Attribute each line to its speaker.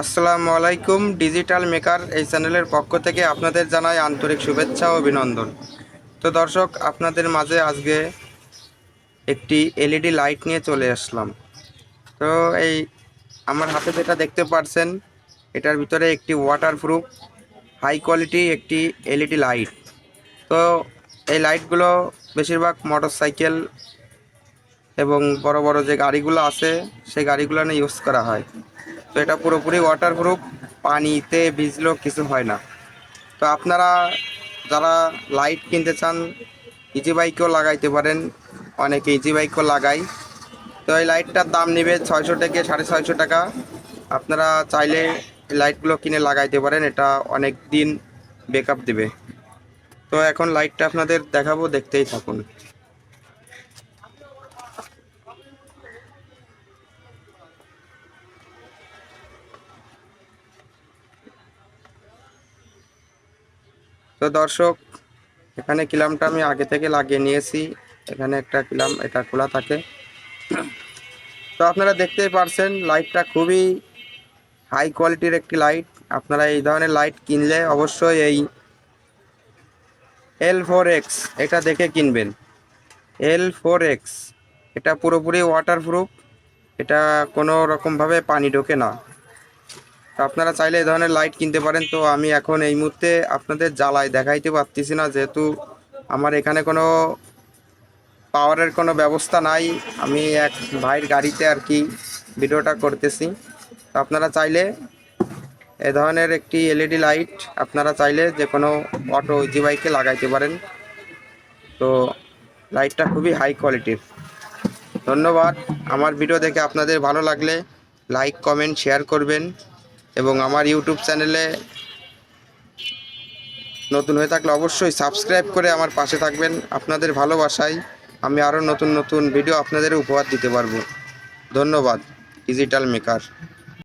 Speaker 1: আসসালামু আলাইকুম। Digital maker এই চ্যানেলের পক্ষ থেকে আপনাদের জানাই আন্তরিক শুভেচ্ছা ও অভিনন্দন। তো দর্শক, আপনাদের মাঝে আজকে একটি এলইডি লাইট নিয়ে চলে আসলাম। তো এই আমার হাতে যেটা দেখতে পাচ্ছেন, এটার ভিতরে একটি ওয়াটারপ্রুফ হাই কোয়ালিটি একটি এলইডি লাইট। তো এই লাইটগুলো বেশিরভাগ মোটরসাইকেল এবং বড় বড় যে গাড়িগুলো আছে সেই গাড়িগুলো নিয়ে ইউজ করা হয়। তো এটা পুরোপুরি ওয়াটারপ্রুফ, পানিতে ভিজলেও কিছু হয় না। তো আপনারা যারা লাইট কিনতে চান, ইজি বাইকেও লাগাইতে পারেন, অনেকে ইজি বাইকও লাগায়। তো এই লাইটটার দাম নেবে 600 থেকে 650 টাকা। আপনারা চাইলে এই লাইটগুলো কিনে লাগাইতে পারেন, এটা অনেক দিন ব্যাকআপ দেবে। তো এখন লাইটটা আপনাদের দেখাবো, দেখতেই থাকুন। তো দর্শক, এখানে কিলামটা আমি আগে থেকে লাগিয়ে নিয়েছি। এখানে একটা কিলাম, এটা খোলা থাকে। তো আপনারা দেখতেই পারছেন লাইটটা খুবই হাই কোয়ালিটির একটি লাইট। আপনারা এই ধরনের লাইট কিনলে অবশ্যই এই L4X এটা দেখে কিনবেন। L4X এটা পুরোপুরি ওয়াটারপ্রুফ, এটা কোনো রকমভাবে পানি ঢোকে না। তো আপনারা চাইলে এই ধরনের লাইট কিনতে পারেন। তো আমি এখন এই মুহূর্তে আপনাদের জ্বালায় দেখাইতে পারতেছি না, যেহেতু আমার এখানে কোনো পাওয়ারের কোনো ব্যবস্থা নাই। আমি এক ভাইয়ের গাড়িতে আর কি ভিডিওটা করতেছি। তো আপনারা চাইলে এ ধরনের একটি এলইডি লাইট আপনারা চাইলে যে কোনো অটো ইজি বাইকে লাগাইতে পারেন। তো লাইটটা খুবই হাই কোয়ালিটির। ধন্যবাদ। আমার ভিডিও দেখে আপনাদের ভালো লাগলে লাইক, কমেন্ট, শেয়ার করবেন এবং আমার ইউটিউব চ্যানেলে নতুন হয়ে থাকলে অবশ্যই সাবস্ক্রাইব করে আমার পাশে থাকবেন। আপনাদের ভালোবাসায় আমি আরও নতুন নতুন ভিডিও আপনাদের উপহার দিতে পারবো। ধন্যবাদ। Digital maker.